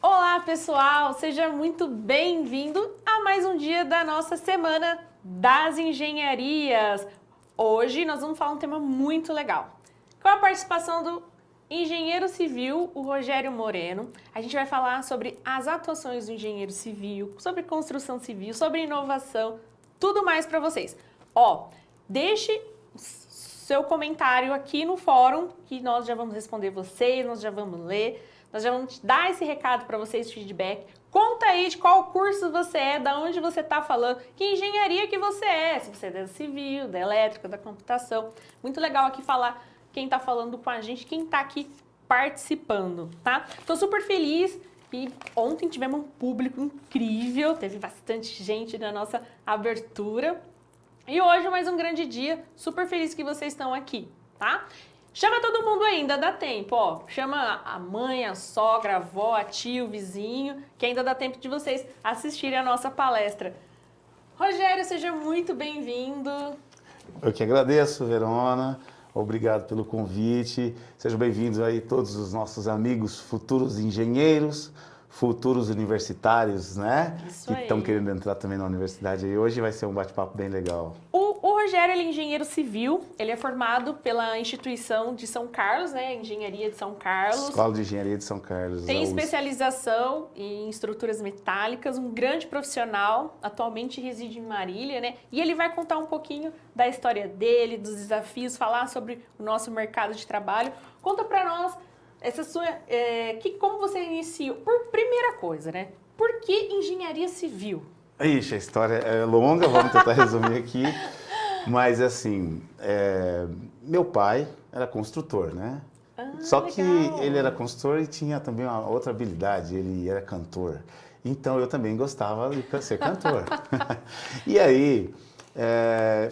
Olá, pessoal! Seja muito bem-vindo a mais um dia da nossa Semana das Engenharias. Hoje nós vamos falar um tema muito legal, com a participação do engenheiro civil, o Rogério Moreno. A gente vai falar sobre as atuações do engenheiro civil, sobre construção civil, sobre inovação, tudo mais para vocês. Deixe seu comentário aqui no fórum, que nós já vamos responder vocês, nós já vamos ler, nós já vamos dar esse recado para vocês, feedback. Conta aí de qual curso você é, da onde você está falando, que engenharia que você é, se você é da civil, da elétrica, da computação. Muito legal aqui falar quem está falando com a gente, quem está aqui participando, tá? Estou super feliz e ontem tivemos um público incrível, teve bastante gente na nossa abertura. E hoje mais um grande dia, super feliz que vocês estão aqui, tá? Chama todo mundo ainda, dá tempo, Chama a mãe, a sogra, a avó, a tia, o vizinho, que ainda dá tempo de vocês assistirem a nossa palestra. Rogério, seja muito bem-vindo. Eu que agradeço, Verona. Obrigado pelo convite. Sejam bem-vindos aí todos os nossos amigos futuros engenheiros, futuros universitários, né? Isso que aí. estão querendo entrar também na universidade. E hoje vai ser um bate-papo bem legal. O Rogério, ele é engenheiro civil, ele é formado pela instituição de São Carlos, né? Engenharia de São Carlos. Escola de Engenharia de São Carlos. Tem a USP. especialização em estruturas metálicas, um grande profissional, atualmente reside em Marília, né? E ele vai contar um pouquinho da história dele, dos desafios, falar sobre o nosso mercado de trabalho. Conta pra nós essa sua, como você iniciou. Por primeira coisa, né? Por que engenharia civil? Ixi, a história é longa, vamos tentar resumir aqui. Mas assim, meu pai era construtor, né? Só que legal. ele era construtor e tinha também uma outra habilidade, ele era cantor. Então eu também gostava de ser cantor. E aí,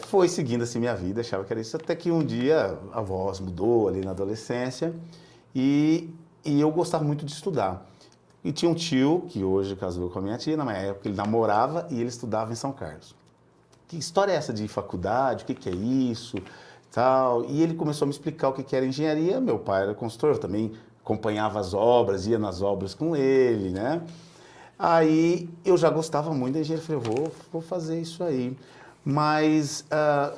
foi seguindo assim minha vida, achava que era isso, até que um dia a voz mudou ali na adolescência e eu gostava muito de estudar. E tinha um tio, que hoje casou com a minha tia, na minha época ele namorava e ele estudava em São Carlos. Que história é essa de faculdade? O que é isso? Tal. E ele começou a me explicar o que era engenharia. Meu pai era consultor, eu também acompanhava as obras, ia nas obras com ele, né? Aí eu já gostava muito da engenharia, falei, vou fazer isso aí. Mas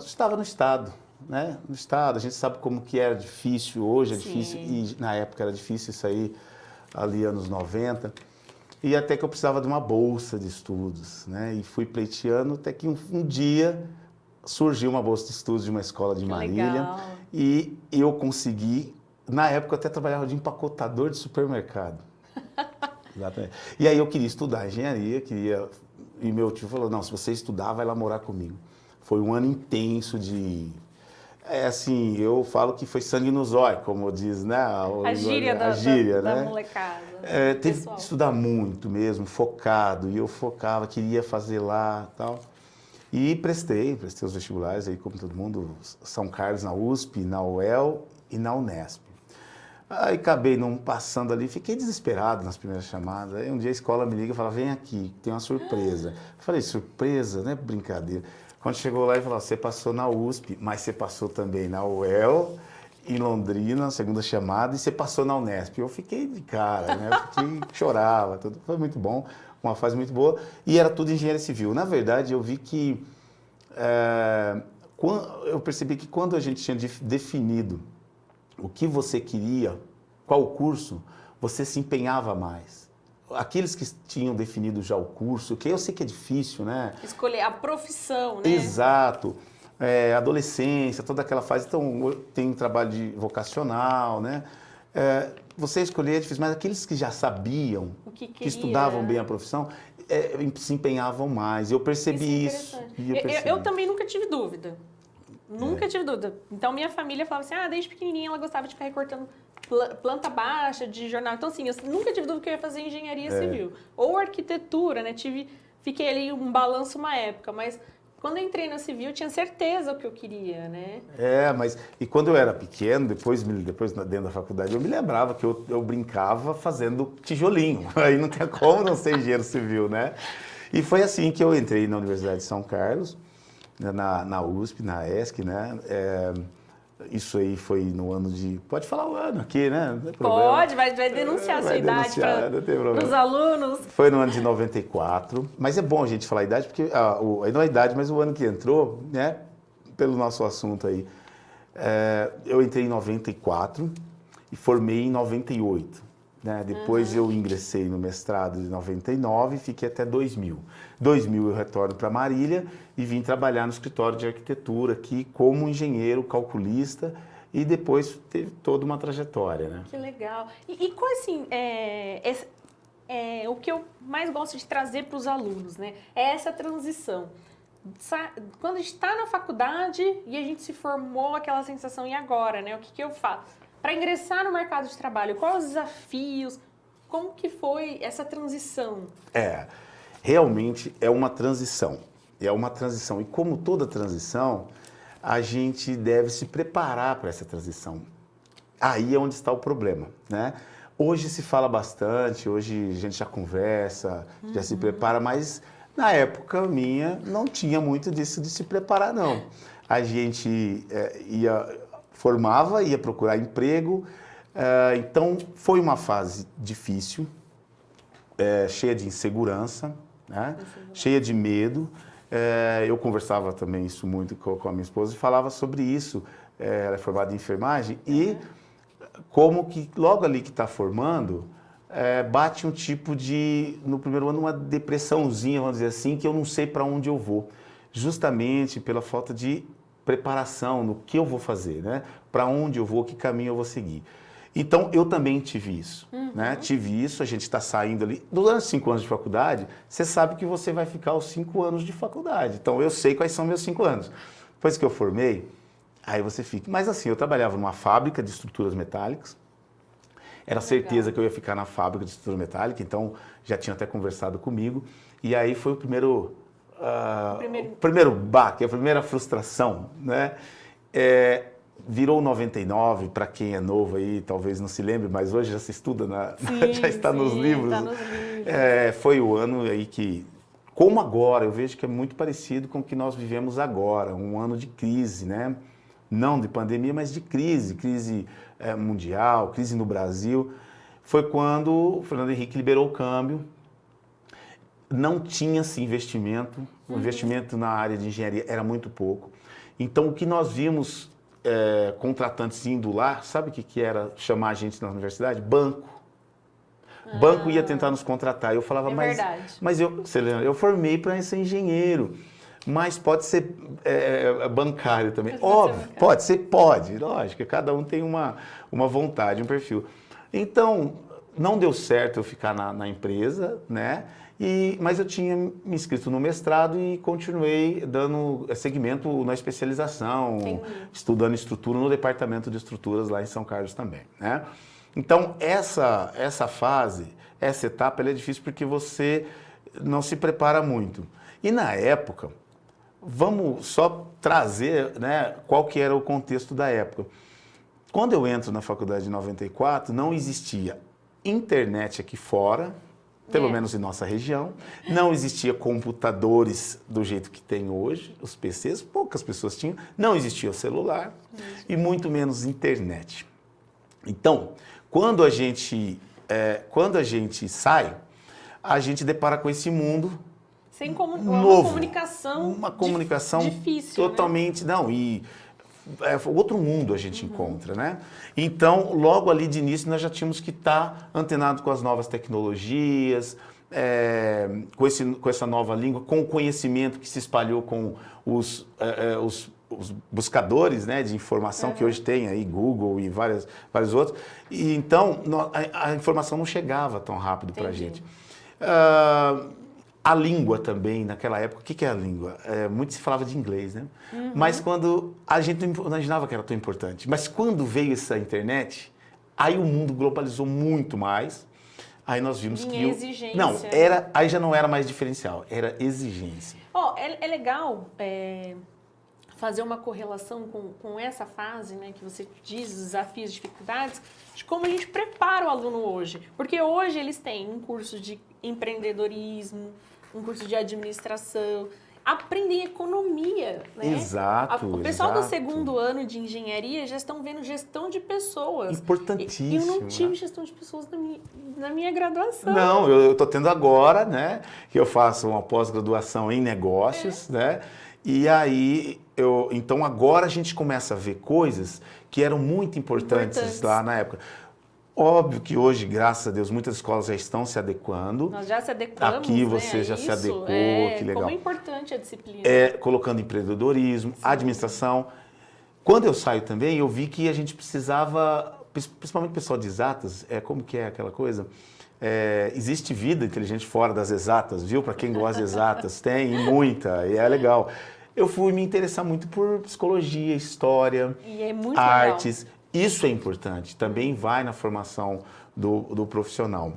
estava no estado, né? No estado, a gente sabe como que era difícil, hoje é Sim. difícil, e na época era difícil isso aí, ali anos 90. E até que eu precisava de uma bolsa de estudos, né? E fui pleiteando até que um dia surgiu uma bolsa de estudos de uma escola de Marília. Legal. E eu consegui, na época eu até trabalhava de empacotador de supermercado. Exatamente. E aí eu queria estudar engenharia, e meu tio falou, não, se você estudar, vai lá morar comigo. Foi um ano intenso de... assim, eu falo que foi sangue no zóio, como diz, né? A gíria, né? da molecada. Teve pessoal. que estudar muito mesmo, focado, e eu focava, queria fazer lá e tal. E prestei os vestibulares, aí como todo mundo, São Carlos na USP, na UEL e na Unesp. Aí acabei não passando ali, fiquei desesperado nas primeiras chamadas. Aí um dia a escola me liga e fala, vem aqui, tem uma surpresa. Eu falei, surpresa? Não é brincadeira. Quando chegou lá, ele falou, você passou na USP, mas você passou também na UEL, em Londrina, segunda chamada, e você passou na Unesp. Eu fiquei de cara, né? Chorava, tudo. Foi muito bom, uma fase muito boa. E era tudo engenharia civil. Na verdade, eu vi que... eu percebi que quando a gente tinha definido o que você queria, qual curso, você se empenhava mais. Aqueles que tinham definido já o curso, que eu sei que é difícil, né? Escolher a profissão, né? Exato. Adolescência, toda aquela fase. Então, tem um trabalho de vocacional, né? Você escolher é difícil, mas aqueles que já sabiam, que estudavam bem a profissão, se empenhavam mais. Eu percebi isso. Eu também nunca tive dúvida. Nunca tive dúvida. Então, minha família falava assim, desde pequenininha ela gostava de ficar recortando planta baixa de jornal. Então, assim, eu nunca tive dúvida que eu ia fazer engenharia civil. Ou arquitetura, né? Fiquei ali um balanço uma época, mas quando eu entrei na civil, eu tinha certeza o que eu queria, né? Mas... E quando eu era pequeno, depois dentro da faculdade, eu me lembrava que eu brincava fazendo tijolinho. Aí não tinha como não ser engenheiro civil, né? E foi assim que eu entrei na Universidade de São Carlos, na USP, na ESC, né? Isso aí foi no ano de... Pode falar o ano aqui, né? Não tem problema. Pode, vai denunciar a sua idade para os alunos. Foi no ano de 94, mas é bom a gente falar a idade, porque não a idade, mas o ano que entrou, né? Pelo nosso assunto aí. Eu entrei em 94 e formei em 98. Né? Depois eu ingressei no mestrado de 99 e fiquei até 2000. 2000 eu retorno para Marília e vim trabalhar no escritório de arquitetura aqui como engenheiro, calculista, e depois teve toda uma trajetória. Né? Que legal. E qual assim, o que eu mais gosto de trazer para os alunos, né? É essa transição. Quando a gente está na faculdade e a gente se formou, aquela sensação, e agora, né? O que eu faço? Para ingressar no mercado de trabalho, quais os desafios? Como que foi essa transição? Realmente é uma transição. É uma transição. E como toda transição, a gente deve se preparar para essa transição. Aí é onde está o problema, né? Hoje se fala bastante, hoje a gente já conversa, já se prepara, mas na época minha não tinha muito disso de se preparar, não. A gente formava, ia procurar emprego, então foi uma fase difícil, cheia de insegurança, né? Cheia de medo. Eu conversava também isso muito com a minha esposa e falava sobre isso. Ela é formada em enfermagem e como que logo ali que está formando, bate um tipo de, no primeiro ano, uma depressãozinha, vamos dizer assim, que eu não sei para onde eu vou, justamente pela falta de preparação no que eu vou fazer, né? Para onde eu vou, que caminho eu vou seguir. Então, eu também tive isso, né? Tive isso, a gente está saindo ali. Durante 5 anos de faculdade, você sabe que você vai ficar os 5 anos de faculdade. Então, eu sei quais são meus 5 anos. Depois que eu formei, aí você fica. Mas assim, eu trabalhava numa fábrica de estruturas metálicas. Era certeza que eu ia ficar na fábrica de estrutura metálica, então já tinha até conversado comigo. E aí foi o primeiro baque, a primeira frustração, né? Virou 99, para quem é novo aí, talvez não se lembre, mas hoje já se estuda, já está nos livros. Está nos livros. Foi o ano aí que, como agora, eu vejo que é muito parecido com o que nós vivemos agora, um ano de crise, né? Não de pandemia, mas de crise mundial, crise no Brasil. Foi quando o Fernando Henrique liberou o câmbio. Não tinha-se investimento, o investimento na área de engenharia era muito pouco. Então, o que nós vimos contratantes indo lá, sabe o que era chamar a gente na universidade? Banco. Banco ia tentar nos contratar. Eu falava, mas eu formei para ser engenheiro, mas pode ser bancário também. Óbvio, pode, lógico, cada um tem uma vontade, um perfil. Então, não deu certo eu ficar na empresa, né? Mas eu tinha me inscrito no mestrado e continuei dando seguimento na especialização, estudando estrutura no departamento de estruturas lá em São Carlos também, né? Então, essa fase, essa etapa, ela é difícil porque você não se prepara muito. E na época, vamos só trazer, né, qual que era o contexto da época. Quando eu entro na faculdade em 94, não existia internet aqui fora, pelo menos em nossa região. Não existia computadores do jeito que tem hoje, os PCs, poucas pessoas tinham. Não existia o celular e muito menos internet. Então, quando a gente sai, a gente depara com esse mundo sem novo, uma comunicação difícil, totalmente, né? Outro mundo a gente encontra, né? Então, logo ali de início, nós já tínhamos que estar antenados com as novas tecnologias, com essa nova língua, com o conhecimento que se espalhou com os buscadores, né, de informação que hoje tem aí, Google e vários outros. E então, a informação não chegava tão rápido para a gente. A língua também, naquela época, o que é a língua? Muito se falava de inglês, né? Mas quando a gente não imaginava que era tão importante. Mas quando veio essa internet, aí o mundo globalizou muito mais. Aí nós vimos que... exigência. Não, aí já não era mais diferencial, era exigência. É legal fazer uma correlação com essa fase, né, que você diz, os desafios, dificuldades, de como a gente prepara o aluno hoje. Porque hoje eles têm um curso de empreendedorismo, um curso de administração. aprendem economia, né? Exato, O pessoal do exato. segundo ano de engenharia já estão vendo gestão de pessoas. Importantíssimo. E eu não tive né? gestão de pessoas na minha graduação. Não, eu estou tendo agora, né? Que eu faço uma pós-graduação em negócios, né? E aí, então agora a gente começa a ver coisas que eram muito importantes lá na época. Óbvio que hoje, graças a Deus, muitas escolas já estão se adequando. Nós já se adequamos, Aqui você né, já a se isso. adequou, que legal. Como é importante a disciplina. Colocando empreendedorismo, administração. Quando eu saio também, eu vi que a gente precisava, principalmente o pessoal de exatas, como que é aquela coisa? Existe vida inteligente fora das exatas, viu? Para quem gosta de exatas, tem e muita, e é legal. Eu fui me interessar muito por psicologia, história, e é muito artes. Legal. Isso é importante, também vai na formação do profissional.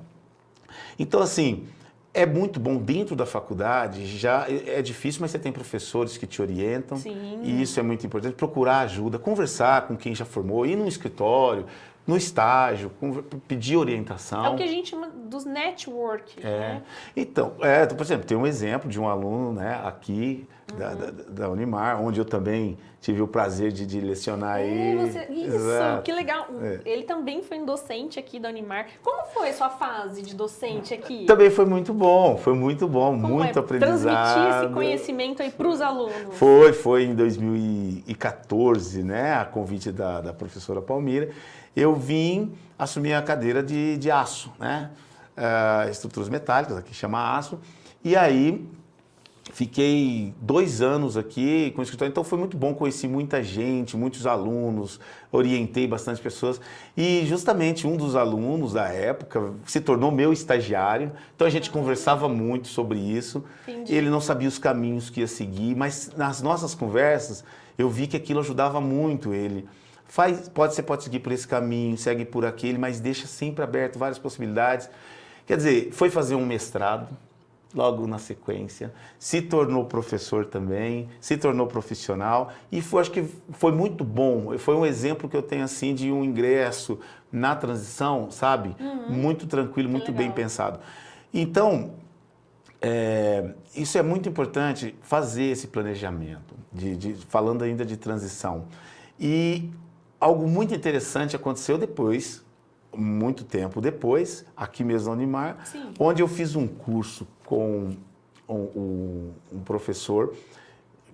Então, assim, é muito bom dentro da faculdade, já é difícil, mas você tem professores que te orientam. Sim. E isso é muito importante, procurar ajuda, conversar com quem já formou, ir no escritório, no estágio, pedir orientação. É o que a gente chama dos network, né? Então, por exemplo, tem um exemplo de um aluno, né, aqui da Unimar, onde eu também tive o prazer de lecionar aí. Isso, Exato. Que legal. Ele também foi um docente aqui da Unimar. Como foi a sua fase de docente aqui? Também foi muito bom, Como muito aprendizado. Transmitir esse conhecimento aí para os alunos. Foi em 2014, né, a convite da professora Palmira, eu vim assumir a cadeira de aço, né, estruturas metálicas, aqui chama aço, e aí fiquei 2 anos aqui com o escritório, então foi muito bom, conheci muita gente, muitos alunos, orientei bastante pessoas e justamente um dos alunos da época se tornou meu estagiário, então a gente conversava muito sobre isso. Entendi. Ele não sabia os caminhos que ia seguir, mas nas nossas conversas eu vi que aquilo ajudava muito ele. Você pode seguir por esse caminho, segue por aquele, mas deixa sempre aberto várias possibilidades. Quer dizer, foi fazer um mestrado, logo na sequência, se tornou professor também, se tornou profissional e acho que foi muito bom, foi um exemplo que eu tenho assim de um ingresso na transição, sabe? Muito tranquilo, muito bem pensado. Então, isso é muito importante, fazer esse planejamento, falando ainda de transição. E algo muito interessante aconteceu depois, muito tempo depois, aqui mesmo na Unimar, onde eu fiz um curso com um professor,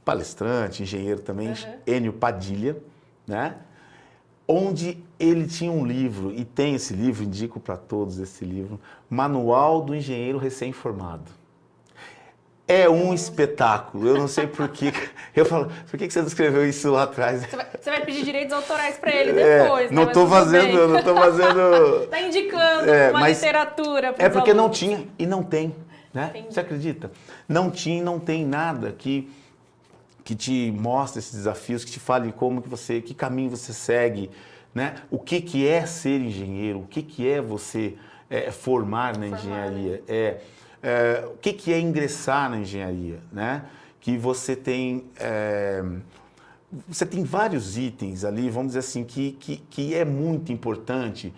palestrante, engenheiro também, Enio Padilha, né? Onde ele tinha um livro, e tem esse livro, indico para todos esse livro, Manual do Engenheiro Recém-Formado. É um espetáculo, eu não sei por que. Eu falo, por que você não escreveu isso lá atrás? Você vai pedir direitos autorais para ele depois, não né? estou fazendo. Está indicando uma literatura para porque alunos. Não tinha e não tem, né? Entendi. Você acredita? Não tinha e não tem nada que te mostre esses desafios, que te fale que caminho você segue, né? O que é ser engenheiro, o que é você formar na engenharia, o que é ingressar na engenharia, né? Que você tem vários itens ali, vamos dizer assim, que é muito importante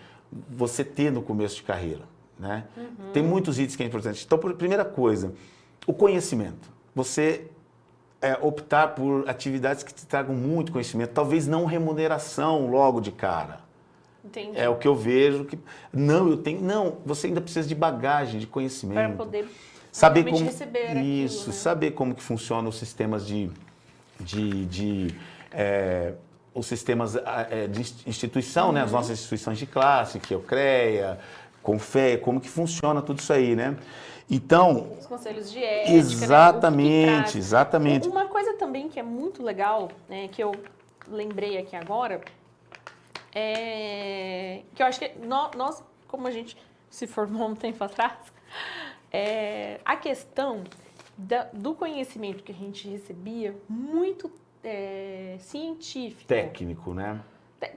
você ter no começo de carreira, né? Tem muitos itens que é importante. Então, primeira coisa, o conhecimento. Você optar por atividades que te tragam muito conhecimento, talvez não remuneração logo de cara. Entendi. É o que eu vejo. Você ainda precisa de bagagem, de conhecimento. Para poder saber como receber isso, aquilo, né? saber como que funcionam os sistemas os sistemas de instituição, né? As nossas instituições de classe, que é o CREA, CONFEA, como que funciona tudo isso aí, né? Então, os conselhos de ética, exatamente, né? exatamente. Uma coisa também que é muito legal, né, que eu lembrei aqui agora, que eu acho que nós, como a gente se formou um tempo atrás, a questão do conhecimento que a gente recebia, muito científico. Técnico, né?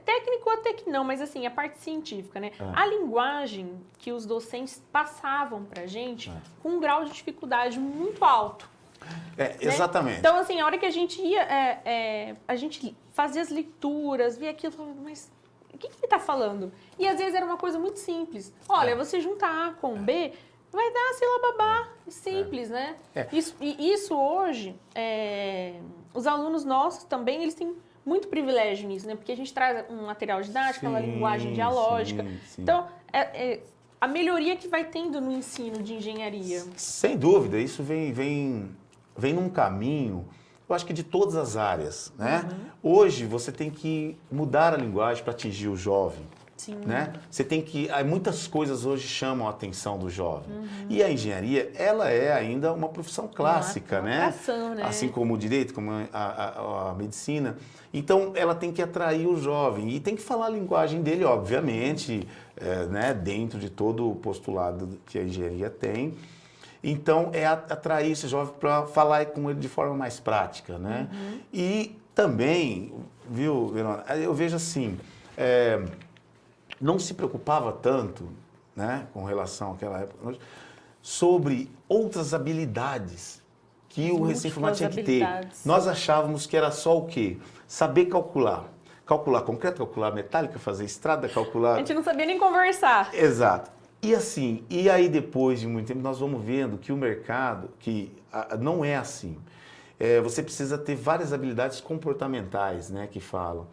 Técnico até que não, mas assim, a parte científica, né? A linguagem que os docentes passavam pra gente com um grau de dificuldade muito alto. Exatamente. Né? Então, assim, a hora que a gente ia, a gente fazia as leituras, via aquilo, falava, mas o que ele está falando? E às vezes era uma coisa muito simples. Olha, você junta A com B, vai dar a sílaba babá, simples, né? Isso hoje, os alunos nossos também, eles têm muito privilégio nisso, né? Porque a gente traz um material didático, uma linguagem dialógica. Sim. Então, a melhoria que vai tendo no ensino de engenharia. Sem dúvida, isso vem num caminho, eu acho que de todas as áreas, né? Hoje você tem que mudar a linguagem para atingir o jovem. Sim. Né? Você tem que... Muitas coisas hoje chamam a atenção do jovem. E a engenharia, ela é ainda uma profissão clássica, né? Né? Assim como o direito, como a medicina. Então, ela tem que atrair o jovem e tem que falar a linguagem dele, obviamente, né? Dentro de todo o postulado que a engenharia tem. Então, é atrair esse jovem para falar com ele de forma mais prática, né? E também, viu, Verona, eu vejo assim... não se preocupava tanto, né, com relação àquela época, sobre outras habilidades que o recém-formado tinha que ter. Nós achávamos que era só o quê? Saber calcular. Calcular concreto, calcular metálica, fazer estrada, calcular... A gente não sabia nem conversar. Exato. E assim, e aí depois de muito tempo nós vamos vendo que o mercado, não é assim. Você precisa ter várias habilidades comportamentais, né, que falam.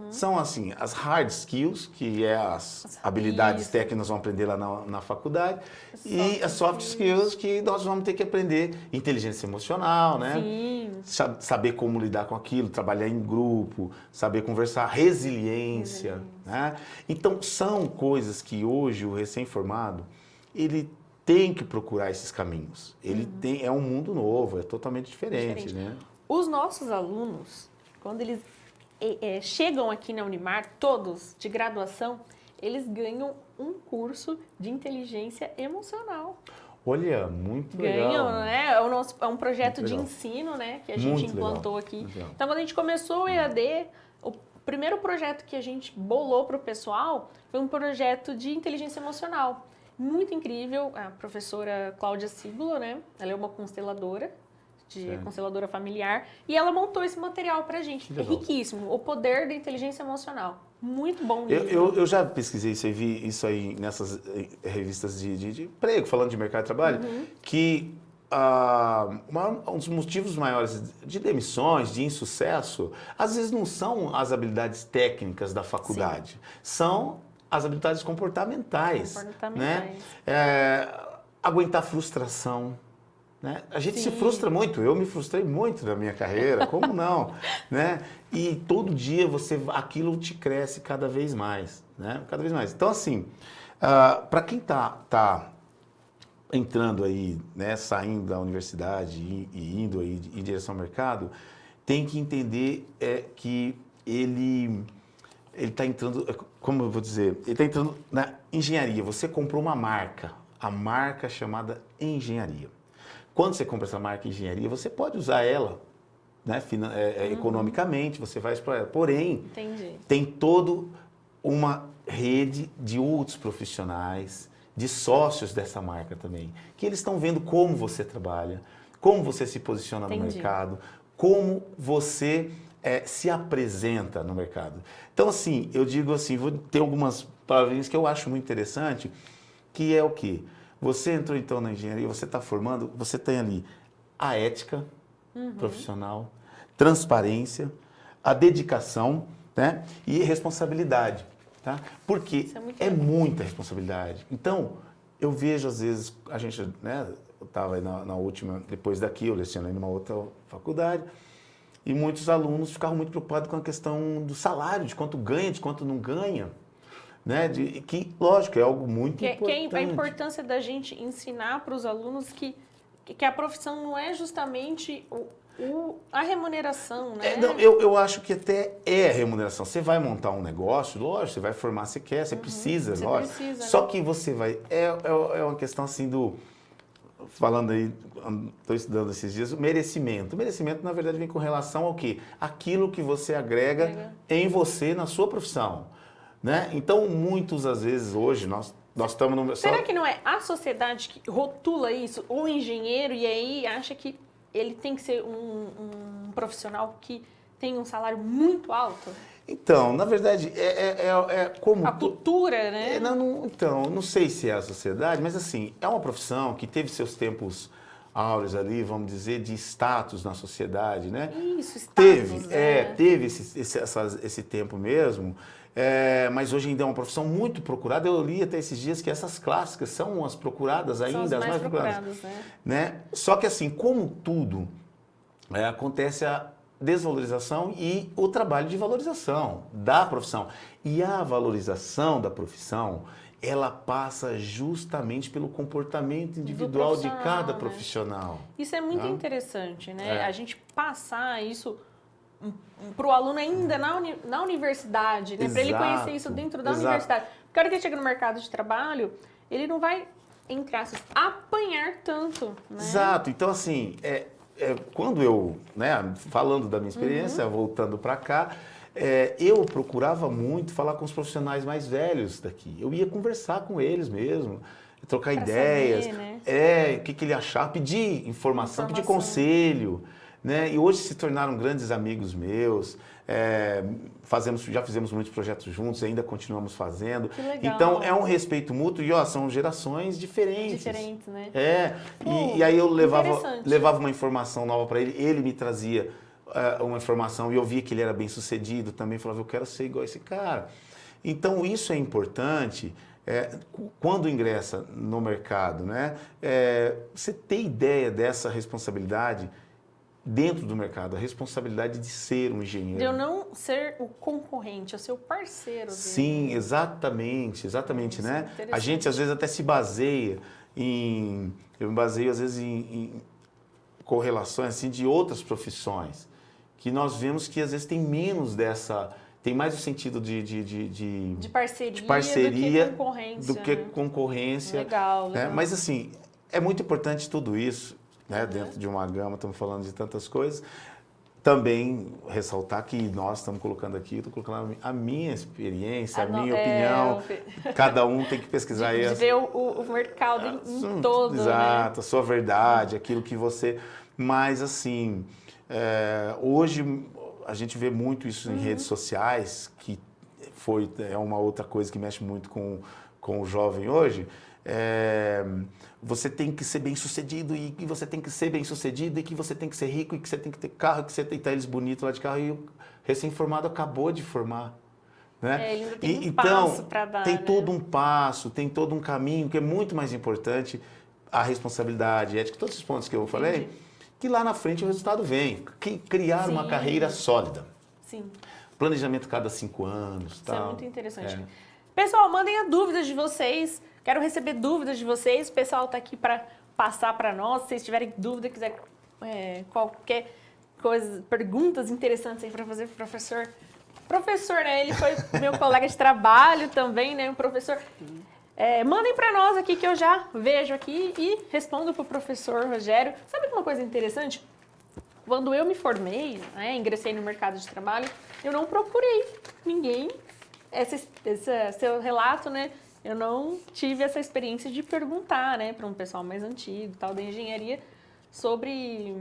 São assim, as hard skills, que é as habilidades técnicas que nós vamos aprender lá na faculdade, e as soft skills, que nós vamos ter que aprender inteligência emocional, né? Sim. Saber como lidar com aquilo, trabalhar em grupo, saber conversar, resiliência, né? Então, são coisas que hoje o recém-formado, ele tem que procurar esses caminhos. Ele é um mundo novo, é totalmente diferente, né? Os nossos alunos, quando eles chegam aqui na Unimar, todos de graduação, eles ganham um curso de inteligência emocional. Olha, muito legal. Ganham, né? É um projeto de ensino, né? Que a gente implantou aqui. Então, quando a gente começou o EAD, o primeiro projeto que a gente bolou para o pessoal foi um projeto de inteligência emocional. Muito incrível, a professora Cláudia Siglo, né? Ela é uma consteladora, consteladora familiar, e ela montou esse material pra gente. É riquíssimo, o poder da inteligência emocional. Muito bom livro. Eu já pesquisei isso e vi isso aí nessas revistas de emprego, falando de mercado de trabalho, que um dos motivos maiores de demissões, de insucesso, às vezes não são as habilidades técnicas da faculdade, são as habilidades comportamentais. Né? Aguentar frustração. Né? A gente se frustra muito, eu me frustrei muito na minha carreira, como não? Né? E todo dia aquilo te cresce cada vez mais. Né? Cada vez mais. Então, assim, para quem tá entrando aí, né, saindo da universidade e indo aí em direção ao mercado, tem que entender que ele está entrando, como eu vou dizer, ele está entrando na engenharia. Você comprou uma marca, a marca chamada engenharia. Quando você compra essa marca engenharia, você pode usar ela, né, economicamente, você vai explorar ela. Porém, tem toda uma rede de outros profissionais, de sócios dessa marca também, que eles estão vendo como você trabalha, como você se posiciona no mercado, como você se apresenta no mercado. Então, assim, eu digo assim, vou ter algumas palavrinhas que eu acho muito interessante, que é o quê? Você entrou, então, na engenharia, você está formando, você tem ali a ética profissional, transparência, a dedicação, né, e responsabilidade. Tá? Porque é muita responsabilidade. Então, eu vejo, às vezes, a gente, né, eu estava aí na última, depois daqui, eu lecionei numa outra faculdade, e muitos alunos ficavam muito preocupados com a questão do salário, de quanto ganha, de quanto não ganha. Né? Que, lógico, é algo muito importante. A importância da gente ensinar para os alunos que a profissão não é justamente a remuneração, né? Não, eu acho que até é a remuneração. Você vai montar um negócio, lógico, você vai formar, você quer, você precisa, lógico. Só que você vai... É uma questão assim do... Falando aí, estou estudando esses dias, o merecimento. O merecimento, na verdade, vem com relação ao quê? Aquilo que você agrega em você, na sua profissão. Né? Então, muitos, às vezes, hoje, nós estamos no... Será que não é a sociedade que rotula isso, o engenheiro, e aí acha que ele tem que ser um profissional que tem um salário muito alto? Então, na verdade, como... A cultura, né? Então, não sei se é a sociedade, mas assim, é uma profissão que teve seus tempos áureos ali, vamos dizer, de status na sociedade, né? Isso, status, teve esse tempo mesmo, mas hoje ainda é uma profissão muito procurada. Eu li até esses dias que essas clássicas são as procuradas ainda, são as mais procuradas. né? Só que assim, como tudo, acontece a desvalorização e o trabalho de valorização da profissão. E a valorização da profissão, ela passa justamente pelo comportamento individual de cada profissional. Isso é muito interessante, né? A gente passar isso para o aluno ainda na universidade, né? Para ele conhecer isso dentro da universidade. Porque a hora que ele chega no mercado de trabalho, ele não vai, entre aspas, apanhar tanto, né? Exato. Então, assim, quando eu, né, falando da minha experiência, voltando para cá, eu procurava muito falar com os profissionais mais velhos daqui. Eu ia conversar com eles mesmo, trocar ideias, saber, né? O que ele achava, pedir informação, pedir conselho, né? E hoje se tornaram grandes amigos meus. Já fizemos muitos projetos juntos, ainda continuamos fazendo. Que legal. Então é um respeito mútuo e são gerações diferentes. Diferentes, né? E aí eu levava uma informação nova para ele, ele me trazia uma informação e eu via que ele era bem sucedido também, falava, eu quero ser igual a esse cara. Então isso é importante quando ingressa no mercado, né? Você ter ideia dessa responsabilidade dentro do mercado, a responsabilidade de ser um engenheiro. De eu não ser o concorrente, eu ser o parceiro dele. Sim, exatamente, né? A gente às vezes até se baseia eu me baseio às vezes em correlações assim, de outras profissões, que nós vemos que às vezes tem menos tem mais o sentido de parceria do que concorrência. Legal. Mas assim, é muito importante tudo isso, né? Dentro de uma gama, estamos falando de tantas coisas. Também ressaltar que nós estamos colocando aqui, estou colocando a minha experiência, a minha opinião. Cada um tem que pesquisar isso. De ver o mercado em todo. Exato, né? A sua verdade, aquilo que você... Mas assim, hoje a gente vê muito isso em redes sociais, que é uma outra coisa que mexe muito com o jovem hoje. Você tem que ser bem sucedido e você tem que ser bem sucedido e que você tem que ser rico e que você tem que ter carro, que você tem que ter eles bonitos lá de carro e o recém-formado acabou de formar, né? Ele ainda tem passo para dar, tem né? todo um passo, tem todo um caminho que é muito mais importante, a responsabilidade, ética, todos esses pontos que eu falei, que lá na frente o resultado vem. Criar uma carreira sólida. Sim. Planejamento cada 5 anos. Isso é muito interessante. Pessoal, mandem as dúvidas de vocês. Quero receber dúvidas de vocês. O pessoal está aqui para passar para nós. Se vocês tiverem dúvida, quiser qualquer coisa, perguntas interessantes aí para fazer para o professor. Professor, né? Ele foi meu colega de trabalho também, né? Um professor. Mandem para nós aqui que eu já vejo aqui e respondo para o professor Rogério. Sabe uma coisa interessante? Quando eu me formei, ingressei no mercado de trabalho, eu não procurei ninguém. Esse seu relato, né? Eu não tive essa experiência de perguntar, né, para um pessoal mais antigo, tal, da engenharia, sobre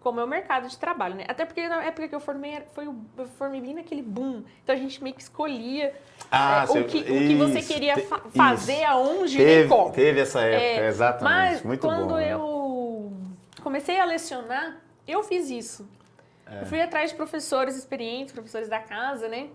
como é o mercado de trabalho, né? Até porque na época que eu formei, eu formei bem naquele boom. Então a gente meio que escolhia o que você queria fazer, aonde e como. Teve essa época, exatamente. Mas muito quando bom, eu comecei a lecionar, eu fiz isso. Eu fui atrás de professores experientes, professores da casa, né?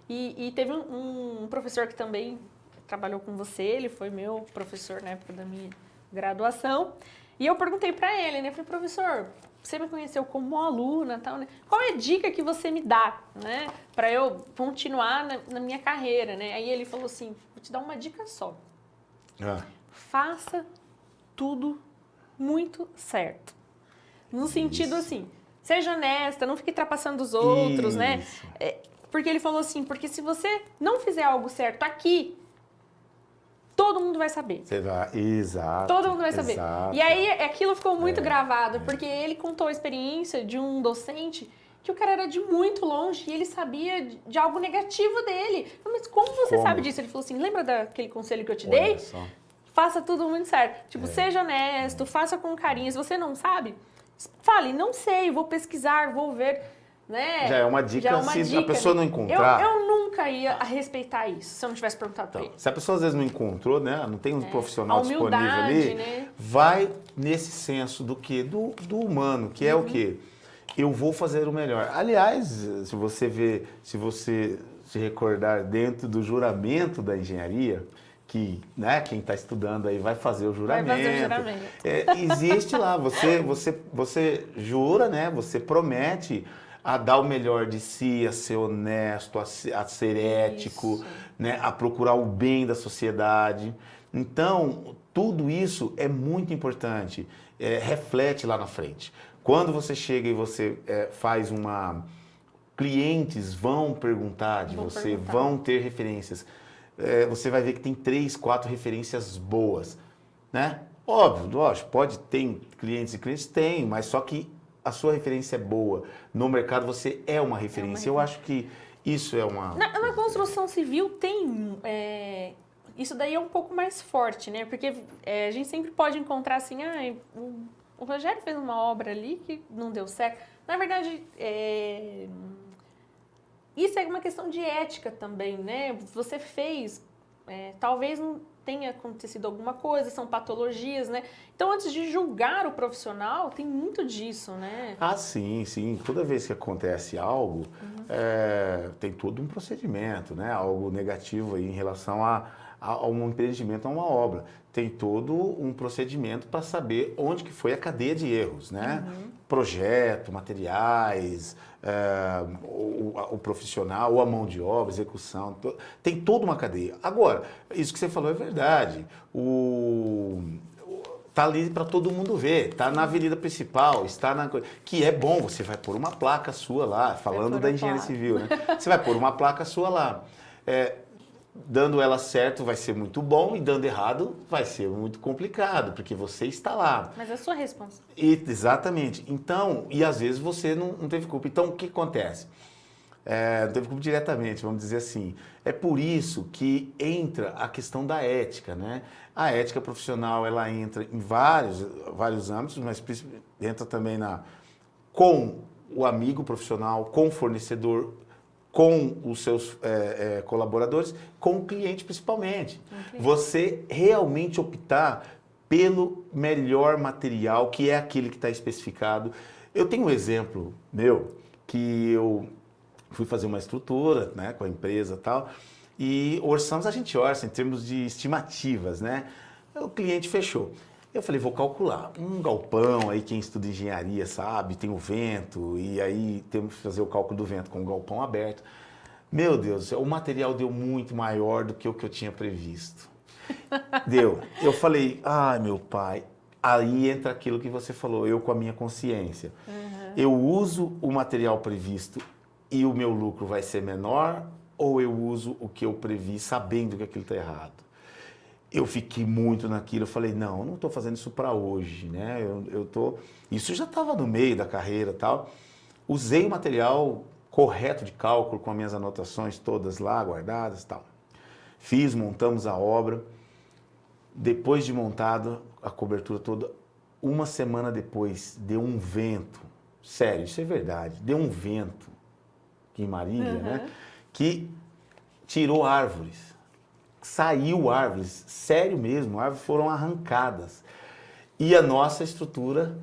E teve um professor que também trabalhou com você, ele foi meu professor na época da minha graduação. E eu perguntei para ele, né? Falei, professor, você me conheceu como aluna, tal, né? Qual é a dica que você me dá, né? Para eu continuar na minha carreira, né? Aí ele falou assim, vou te dar uma dica só. Faça tudo muito certo. No sentido assim, seja honesta, não fique ultrapassando os outros, né? Porque ele falou assim, porque se você não fizer algo certo aqui, todo mundo vai saber. Exato. Todo mundo vai saber. Exato. E aí aquilo ficou muito gravado, porque ele contou a experiência de um docente que o cara era de muito longe e ele sabia de algo negativo dele. Mas como você sabe disso? Ele falou assim, lembra daquele conselho que eu te dei? Faça tudo muito certo. Tipo, seja honesto, faça com carinho. Se você não sabe, fale, não sei, vou pesquisar, vou ver. né? Já é uma dica, se a pessoa não encontrar... Eu nunca ia respeitar isso, se eu não tivesse perguntado pra ele. Se a pessoa às vezes não encontrou, né? Não tem um profissional A humildade, disponível ali, né? vai nesse senso do quê? Do humano, que é o quê? Eu vou fazer o melhor. Aliás, se você se recordar dentro do juramento da engenharia, que, né, quem está estudando aí vai fazer o juramento. Vai fazer o juramento. Existe lá, você jura, né? Você promete a dar o melhor de si, a ser honesto, a ser ético, né, a procurar o bem da sociedade. Então, tudo isso é muito importante, reflete lá na frente. Quando você chega e você faz uma... Clientes vão perguntar de você, vão ter referências. Você vai ver que tem 3, 4 referências boas, né? Óbvio, lógico, pode ter clientes e clientes, tem, mas só que a sua referência é boa. No mercado você é uma referência. Eu acho que isso é uma... Na construção civil tem... isso daí é um pouco mais forte, né? Porque a gente sempre pode encontrar assim, o Rogério fez uma obra ali que não deu certo. Na verdade, isso é uma questão de ética também, né? Você fez, talvez não tenha acontecido alguma coisa, são patologias, né? Então, antes de julgar o profissional, tem muito disso, né? Ah, sim, sim. Toda vez que acontece algo, tem todo um procedimento, né? Algo negativo aí em relação a um empreendimento, a uma obra. Tem todo um procedimento para saber onde que foi a cadeia de erros, né? Projeto, materiais, o profissional, ou a mão de obra, execução, tem toda uma cadeia. Agora, isso que você falou é verdade. Tá ali para todo mundo ver, tá na avenida principal, está na... Que é bom, você vai pôr uma placa sua lá, falando da engenharia civil, né? Você vai pôr uma placa sua lá. Dando ela certo vai ser muito bom e dando errado vai ser muito complicado, porque você está lá. Mas é sua resposta. Exatamente. Então, e às vezes você não teve culpa. Então, o que acontece? Não teve culpa diretamente, vamos dizer assim. É por isso que entra a questão da ética, né? A ética profissional, ela entra em vários âmbitos, mas entra também com o amigo profissional, com o fornecedor, com os seus colaboradores, com o cliente principalmente. Você realmente optar pelo melhor material, que é aquele que está especificado. Eu tenho um exemplo meu, que eu fui fazer uma estrutura, né, com a empresa e tal, e orçamos, a gente orça em termos de estimativas, né? O cliente fechou. Eu falei, vou calcular. Um galpão, aí quem estuda engenharia sabe, tem o vento, e aí temos que fazer o cálculo do vento com o galpão aberto. Meu Deus do céu, o material deu muito maior do que o que eu tinha previsto. Deu. Eu falei, ai meu pai, aí entra aquilo que você falou, eu com a minha consciência. Eu uso o material previsto e o meu lucro vai ser menor, ou eu uso o que eu previ sabendo que aquilo está errado? Eu fiquei muito naquilo, eu falei, não, eu não estou fazendo isso para hoje, né? Isso já estava no meio da carreira e tal. Usei o material correto de cálculo, com as minhas anotações todas lá guardadas e tal. Montamos a obra. Depois de montado, a cobertura toda, uma semana depois, deu um vento. Sério, isso é verdade. Deu um vento aqui em Marília, né? Que tirou árvores. Saiu árvores, sério mesmo, árvores foram arrancadas. E a nossa estrutura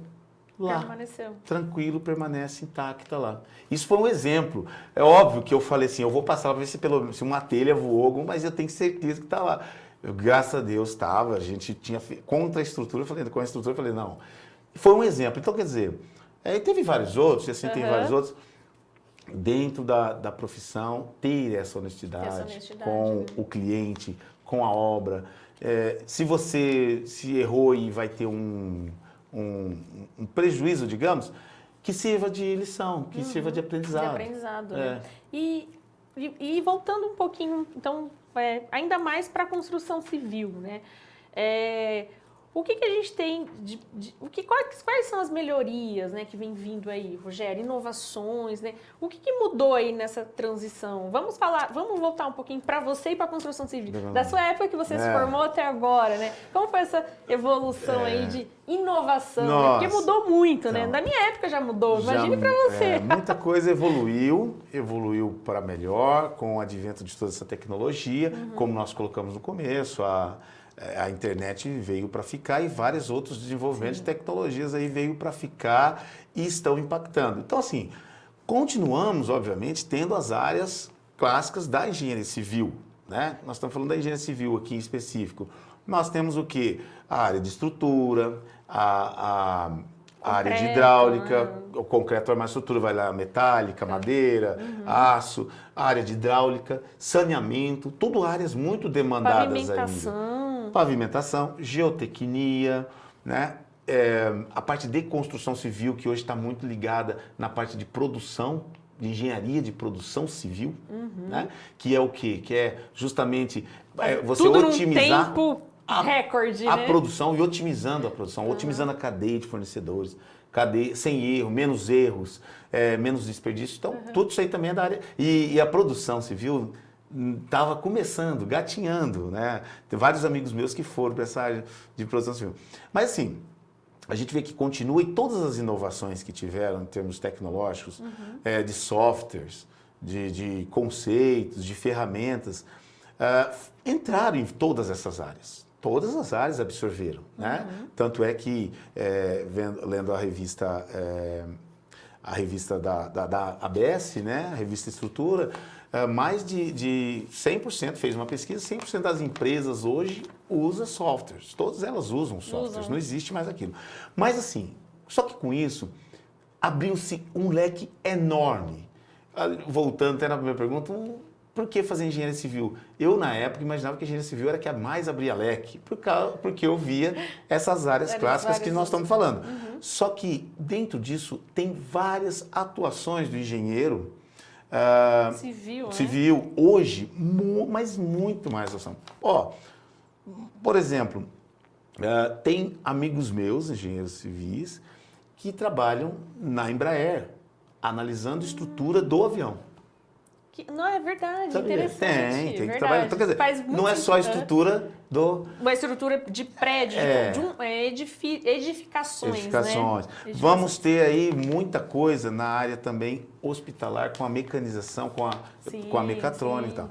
lá, permaneceu. Tranquilo, permanece intacta lá. Isso foi um exemplo. É óbvio que eu falei assim, eu vou passar para ver se uma telha voou, mas eu tenho certeza que está lá. Graças a Deus estava, a gente tinha contra a estrutura, com a estrutura eu falei, não. Foi um exemplo. Então, quer dizer, teve vários outros, e assim tem vários outros. Dentro da profissão, ter essa honestidade com o cliente, com a obra. Se você se errou e vai ter um prejuízo, digamos, que sirva de lição, que sirva de aprendizado. De aprendizado, né? E voltando um pouquinho, então, ainda mais para a construção civil, né? O que a gente tem quais são as melhorias, né, que vem vindo aí, Rogério? Inovações, né? O que mudou aí nessa transição? Vamos voltar um pouquinho para você e para a construção civil. Da sua época que você se formou até agora, né? Como foi essa evolução aí de inovação? Né? Porque mudou muito, né? Da minha época já mudou, imagine para você. Muita coisa evoluiu para melhor com o advento de toda essa tecnologia, como nós colocamos no começo, a internet veio para ficar e vários outros desenvolvimentos de tecnologias aí veio para ficar e estão impactando. Então, assim, continuamos, obviamente, tendo as áreas clássicas da engenharia civil, né? Nós estamos falando da engenharia civil aqui em específico. Nós temos o quê? A área de estrutura, a área de hidráulica, o concreto, a estrutura vai lá, metálica, madeira, aço, a área de hidráulica, saneamento, tudo áreas muito demandadas ainda. Pavimentação, geotecnia, né? A parte de construção civil, que hoje está muito ligada na parte de produção, de engenharia de produção civil, né? Que é o quê? Que é justamente você tudo otimizar num tempo recorde, a né? produção e otimizando a produção, otimizando a cadeia de fornecedores, cadeia sem erro, menos erros, menos desperdício. Então, tudo isso aí também é da área. E a produção civil estava começando, gatinhando, né? Tem vários amigos meus que foram para essa área de produção civil. Mas assim, a gente vê que continua e todas as inovações que tiveram em termos tecnológicos, de softwares, de conceitos, de ferramentas, entraram em todas essas áreas. Todas as áreas absorveram, né? Tanto é que, lendo a revista da ABS, né? A revista Estrutura, mais de 100%, fez uma pesquisa, 100% das empresas hoje usa softwares. Todas elas usam softwares, não existe mais aquilo. Mas assim, só que com isso, abriu-se um leque enorme. Voltando até na primeira pergunta, por que fazer engenharia civil? Eu, na época, imaginava que a engenharia civil era que a mais abria leque, porque eu via essas áreas clássicas que nós estamos falando. Só que, dentro disso, tem várias atuações do engenheiro civil hoje, mas muito mais ação. Por exemplo, tem amigos meus, engenheiros civis, que trabalham na Embraer, analisando a estrutura do avião. Não, é verdade, Sabia? interessante. Tem que trabalhar. Então, quer dizer, não é só a estrutura do... Uma estrutura de prédio, edificações, né? Vamos ter aí muita coisa na área também hospitalar, com a mecanização, com a mecatrônica e tal.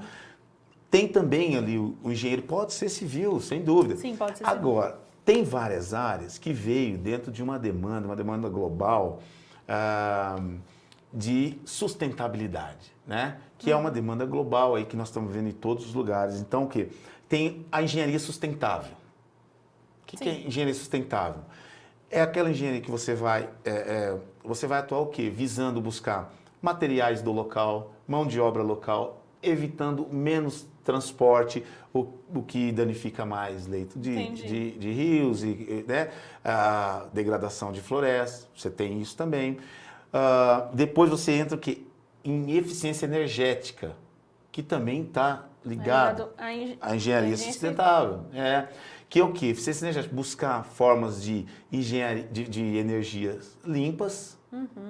Tem também ali, o engenheiro pode ser civil, sem dúvida. Sim, pode ser civil. Agora, tem várias áreas que veio dentro de uma demanda global, de sustentabilidade, né? Que é uma demanda global aí que nós estamos vendo em todos os lugares. Então, o quê? Tem a engenharia sustentável. O que é engenharia sustentável? É aquela engenharia que você vai atuar o quê? Visando buscar materiais do local, mão de obra local, evitando menos transporte, o que danifica mais leito de rios, né? A degradação de florestas, você tem isso também. Depois você entra o quê? Em eficiência energética, que também está ligado à engenharia sustentável. Que é o quê? Eficiência energética, buscar formas de engenharia, de energias limpas,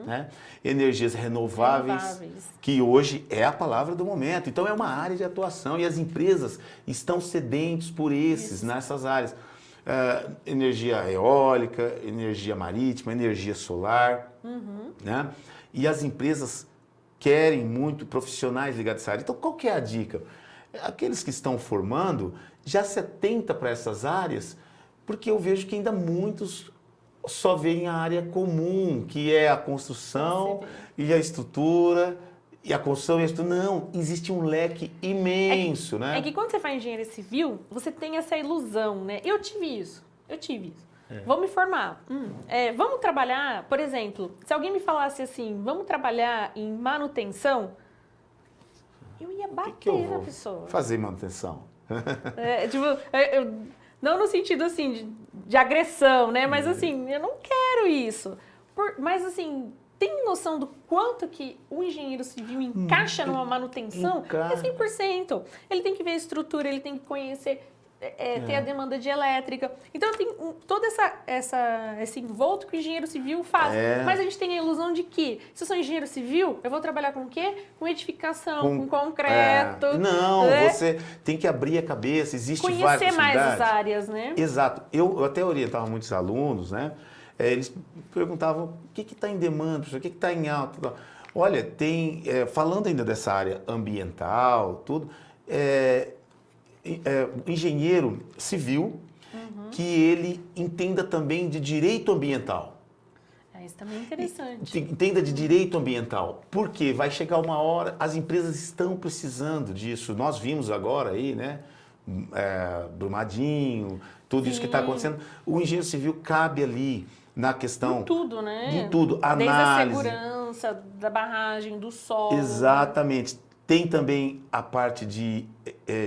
né? Energias renováveis, que hoje é a palavra do momento. Então é uma área de atuação e as empresas estão sedentos por nessas áreas. Energia eólica, energia marítima, energia solar, né? E as empresas querem muito profissionais ligados a essa área. Então, qual que é a dica? Aqueles que estão formando, já se atenta para essas áreas, porque eu vejo que ainda muitos só veem a área comum, que é a construção e a estrutura, e a construção e a estrutura. Não, existe um leque imenso, né? É que quando você faz engenharia civil, você tem essa ilusão, né? Eu tive isso. Vou me formar. Vamos trabalhar, por exemplo, se alguém me falasse assim, vamos trabalhar em manutenção, eu ia bater na pessoa. Fazer manutenção. Não no sentido assim de agressão, né? Mas assim, eu não quero isso. Mas assim, tem noção do quanto que o engenheiro civil encaixa numa manutenção? É 100%. Ele tem que ver a estrutura, ele tem que conhecer ter a demanda de elétrica. Então, tem todo esse envolto que o engenheiro civil faz. Mas a gente tem a ilusão de que, se eu sou engenheiro civil, eu vou trabalhar com o quê? Com edificação, com concreto. Não, você tem que abrir a cabeça, existe várias possibilidades. Conhecer mais as áreas, né? Exato. Eu até orientava muitos alunos, né? Eles perguntavam o que está em demanda, o que está em alta. Olha, tem, falando ainda dessa área ambiental, tudo, engenheiro civil que ele entenda também de direito ambiental. Isso também é interessante. Entenda de direito ambiental, porque vai chegar uma hora, as empresas estão precisando disso. Nós vimos agora aí, né? Brumadinho, tudo isso que está acontecendo. O engenheiro civil cabe ali na questão... De tudo, né? De tudo. Análise. Desde a segurança, da barragem, do solo. Exatamente. Tem também a parte de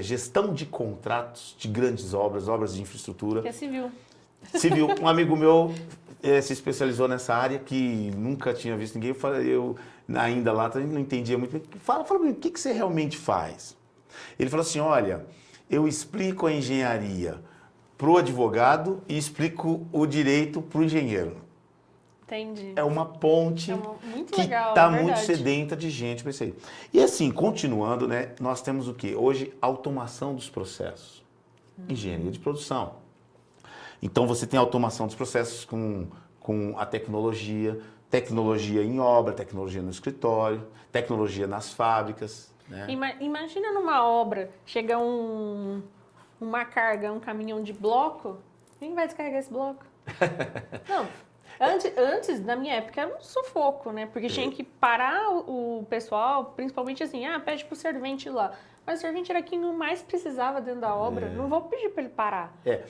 gestão de contratos de grandes obras de infraestrutura. Que é civil. Civil. Um amigo meu se especializou nessa área que nunca tinha visto ninguém. Eu ainda lá não entendia muito bem. Fala para mim, o que você realmente faz? Ele falou assim, olha, eu explico a engenharia para o advogado e explico o direito para o engenheiro. Entendi. É uma ponte muito que está muito sedenta de gente para isso aí. E assim, continuando, né, nós temos o quê? Hoje, automação dos processos. Engenharia de produção. Então, você tem automação dos processos com a tecnologia em obra, tecnologia no escritório, tecnologia nas fábricas. Né? Imagina numa obra, chega uma carga, um caminhão de bloco, quem vai descarregar esse bloco? Não. Antes, na minha época, era um sufoco, né? Porque tinha que parar o pessoal, principalmente assim, pede pro servente ir lá. Mas o servente era quem mais precisava dentro da obra. Não vou pedir para ele parar. Né?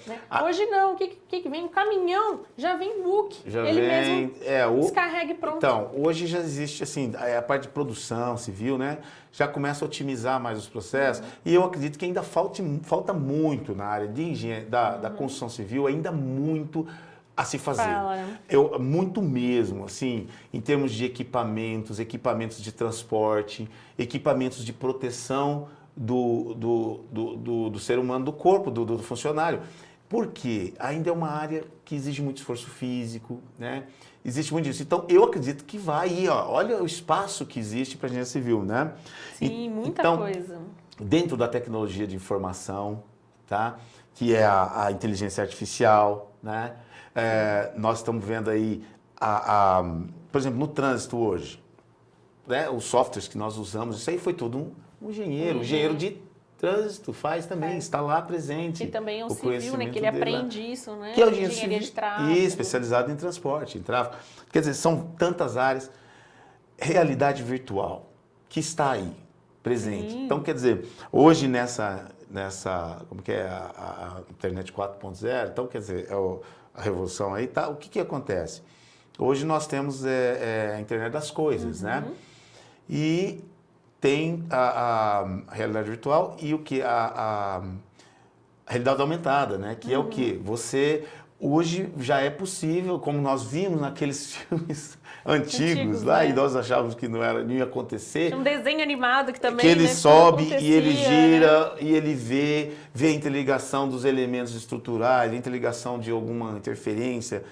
Hoje não. O que vem? Um caminhão, já vem book. Ele mesmo descarrega e pronto. Então, hoje já existe assim, a parte de produção civil, né? Já começa a otimizar mais os processos. E eu acredito que ainda falta muito na área de engenharia, da construção civil, ainda muito a se fazer. Muito mesmo, assim, em termos de equipamentos de transporte, equipamentos de proteção do ser humano, do corpo, do funcionário. Porque ainda é uma área que exige muito esforço físico, né? Existe muito disso. Então, eu acredito que vai aí, olha o espaço que existe para a engenharia civil, né? Sim, muita coisa. Dentro da tecnologia de informação, tá? Que é a inteligência artificial, né? Nós estamos vendo aí, por exemplo, no trânsito hoje, né? Os softwares que nós usamos, isso aí foi tudo um engenheiro. O engenheiro de trânsito faz também, está lá presente. E também é o civil, né? Que ele aprende isso, né? Que é o engenheiro civil, de tráfego. E especializado em transporte, em tráfego. Quer dizer, são tantas áreas. Realidade virtual, que está aí, presente. Sim. Então, quer dizer, hoje nessa como que é a internet 4.0, então, quer dizer, a revolução aí, tá? O que acontece? Hoje nós temos a internet das coisas, né? E tem a realidade virtual e o que? A realidade aumentada, né? Que é o que? Você, hoje já é possível, como nós vimos naqueles filmes antigos lá, e nós achávamos que não ia acontecer. Tinha um desenho animado que também... Que ele sobe e ele gira, e ele vê a interligação dos elementos estruturais, a interligação de alguma interferência.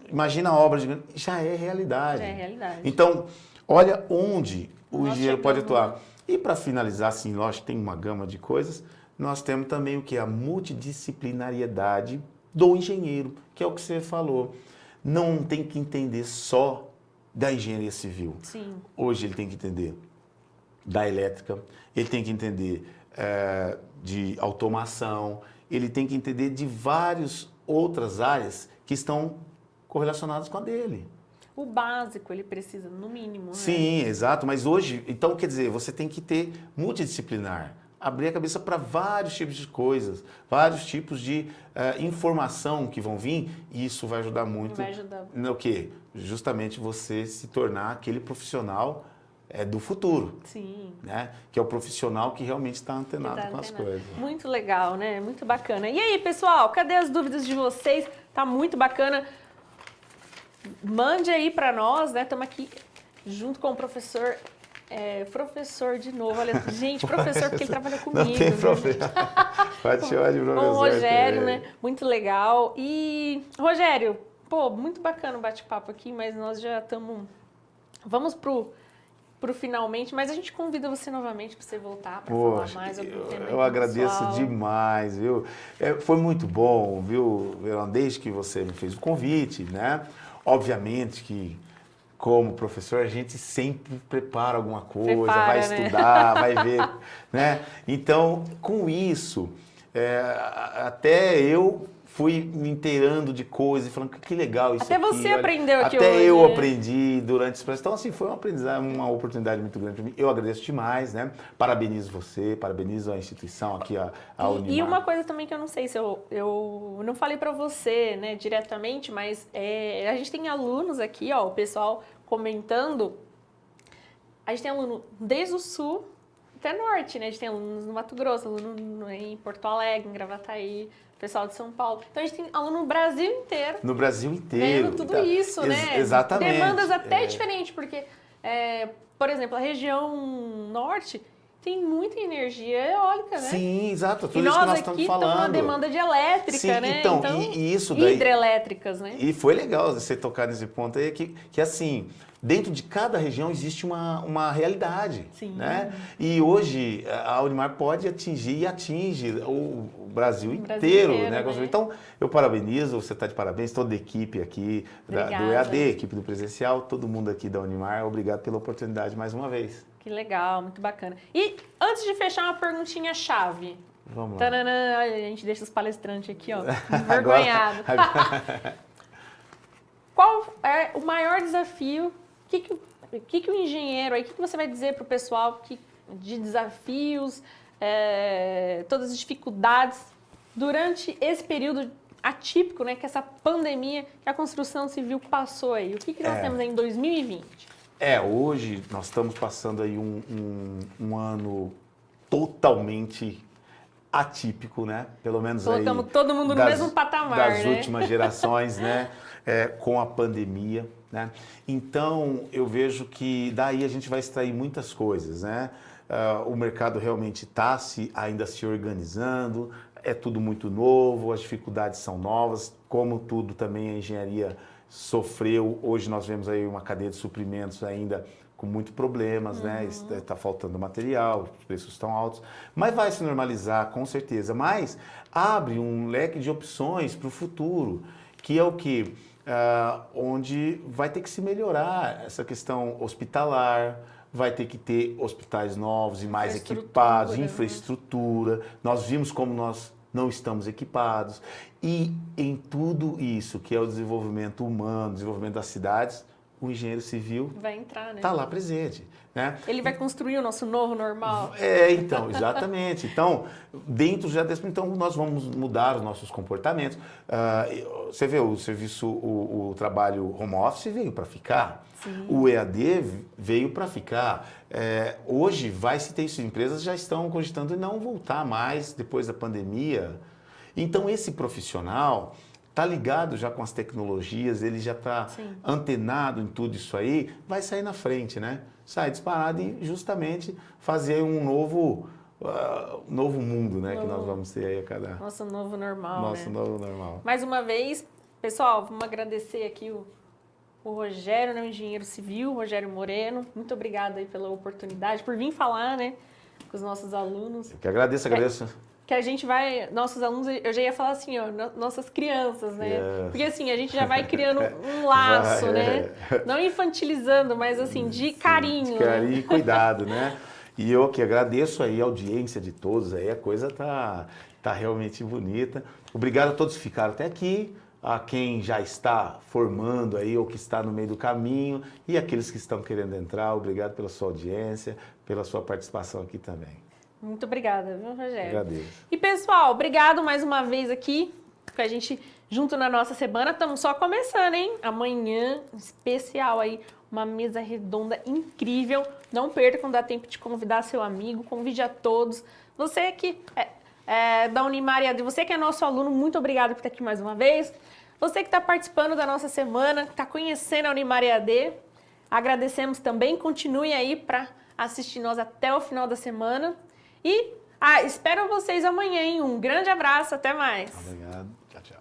Imagina a obra gigante, já é realidade. Já é realidade. Então, olha onde o engenheiro pode atuar. E para finalizar, assim, lógico, tem uma gama de coisas, nós temos também o que? A multidisciplinariedade do engenheiro, que é o que você falou. Não tem que entender só da engenharia civil. Sim. Hoje ele tem que entender da elétrica, ele tem que entender de automação, ele tem que entender de várias outras áreas que estão correlacionadas com a dele. O básico ele precisa, no mínimo. Né? Sim, exato. Mas hoje, então, quer dizer, você tem que ter multidisciplinar. Abrir a cabeça para vários tipos de coisas, vários tipos de informação que vão vir, e isso vai ajudar muito. Vai ajudar. No quê? Justamente você se tornar aquele profissional do futuro. Sim. Né? Que é o profissional que realmente está antenado com as coisas. Muito legal, né? Muito bacana. E aí, pessoal, cadê as dúvidas de vocês? Tá muito bacana. Mande aí para nós, né? Estamos aqui junto com o professor Professor de novo, olha, gente, professor porque ele trabalha comigo. Não tem viu, problema. gente? Pode chamar de professor. Com o Rogério, também. né? Muito legal. E, Rogério, pô, muito bacana o bate-papo aqui, mas nós já estamos... Vamos pro finalmente, mas a gente convida você novamente para você voltar para falar mais algum tema. Eu agradeço demais, viu? Foi muito bom, viu, Verão, desde que você me fez o convite, né? Obviamente que, como professor, a gente sempre prepara alguma coisa, vai estudar, vai ver, né? Então, com isso, até eu fui me inteirando de coisas e falando que legal isso até aqui. Até você aprendeu aqui Até hoje. eu aprendi durante esse processo. Então, assim, foi uma oportunidade muito grande para mim. Eu agradeço demais, né? Parabenizo você, parabenizo a instituição aqui, a Unimar. E uma coisa também que eu não sei se eu não falei para você, né, diretamente, mas a gente tem alunos aqui, ó, o pessoal comentando. A gente tem aluno desde o sul até norte, né? A gente tem alunos no Mato Grosso, aluno em Porto Alegre, em Gravataí, pessoal de São Paulo. Então a gente tem aluno no Brasil inteiro. No Brasil inteiro. Vendo tudo isso, né? Exatamente. Demandas até diferentes, porque, por exemplo, a região norte tem muita energia eólica, né? Sim, exato. Tudo e isso nós que nós estamos aqui falando. estamos na demanda de elétrica, sim, né? Então, e isso daí... Hidrelétricas, né? E foi legal você tocar nesse ponto aí, que assim, dentro de cada região existe uma realidade, Sim. né? E hoje a Unimar pode atingir e atinge o Brasil inteiro, né? Então, eu parabenizo, você está de parabéns, toda a equipe aqui do EAD, equipe do presencial, todo mundo aqui da Unimar, obrigado pela oportunidade mais uma vez. Que legal, muito bacana. E antes de fechar, uma perguntinha-chave. Vamos lá. Tananã, a gente deixa os palestrantes aqui, ó, envergonhados. Qual é o maior desafio? O que o engenheiro, aí, o que você vai dizer para o pessoal de desafios, todas as dificuldades durante esse período atípico, né, que essa pandemia que a construção civil passou aí? O que nós temos aí em 2020? Hoje nós estamos passando aí um ano totalmente atípico, né? Pelo menos colocamos aí todo mundo no mesmo patamar, das últimas gerações, né? Com a pandemia, né? Então eu vejo que daí a gente vai extrair muitas coisas, né? O mercado realmente está ainda se organizando, é tudo muito novo, as dificuldades são novas, como tudo também a engenharia sofreu. Hoje nós vemos aí uma cadeia de suprimentos ainda com muitos problemas, né? Está faltando material, os preços estão altos, mas vai se normalizar com certeza. Mas abre um leque de opções para o futuro, que é o que? Onde vai ter que se melhorar essa questão hospitalar, vai ter que ter hospitais novos e mais equipados, infraestrutura. Nós vimos como nós não estamos equipados. E em tudo isso, que é o desenvolvimento humano, desenvolvimento das cidades, o engenheiro civil vai entrar, né? Está lá presente, né? Ele vai construir o nosso novo normal. Então, exatamente. Então, dentro já desse, então nós vamos mudar os nossos comportamentos. Você vê, o serviço, o trabalho home office veio para ficar. Sim. O EAD veio para ficar. Hoje vai se ter isso. Empresas já estão cogitando em não voltar mais depois da pandemia. Então, esse profissional está ligado já com as tecnologias, ele já está antenado em tudo isso aí, vai sair na frente, né? Sai disparado e justamente fazer um novo mundo, né? Que nós vamos ter aí a cada... Nosso novo normal, Nosso novo normal. Mais uma vez, pessoal, vamos agradecer aqui o Rogério, né, o engenheiro civil, Rogério Moreno. Muito obrigada aí pela oportunidade, por vir falar, né, com os nossos alunos. Eu que agradeço. Que a gente vai, nossos alunos, eu já ia falar assim, ó, nossas crianças, né? Porque assim, a gente já vai criando um laço, né? Não infantilizando, mas assim, de carinho. De carinho e cuidado, né? E eu que agradeço aí a audiência de todos, aí a coisa tá realmente bonita. Obrigado a todos que ficaram até aqui, a quem já está formando aí ou que está no meio do caminho e aqueles que estão querendo entrar, obrigado pela sua audiência, pela sua participação aqui também. Muito obrigada, viu, Rogério? Agradeço. E, pessoal, obrigado mais uma vez aqui com a gente junto na nossa semana. Estamos só começando, hein? Amanhã, especial aí, uma mesa redonda incrível. Não perca quando dá tempo de convidar seu amigo, convide a todos. Você que é da Unimar EAD, você que é nosso aluno, muito obrigado por estar aqui mais uma vez. Você que está participando da nossa semana, que está conhecendo a Unimar EAD, agradecemos também. Continue aí para assistir nós até o final da semana. E espero vocês amanhã, hein? Um grande abraço, até mais. Obrigado. Tchau, tchau.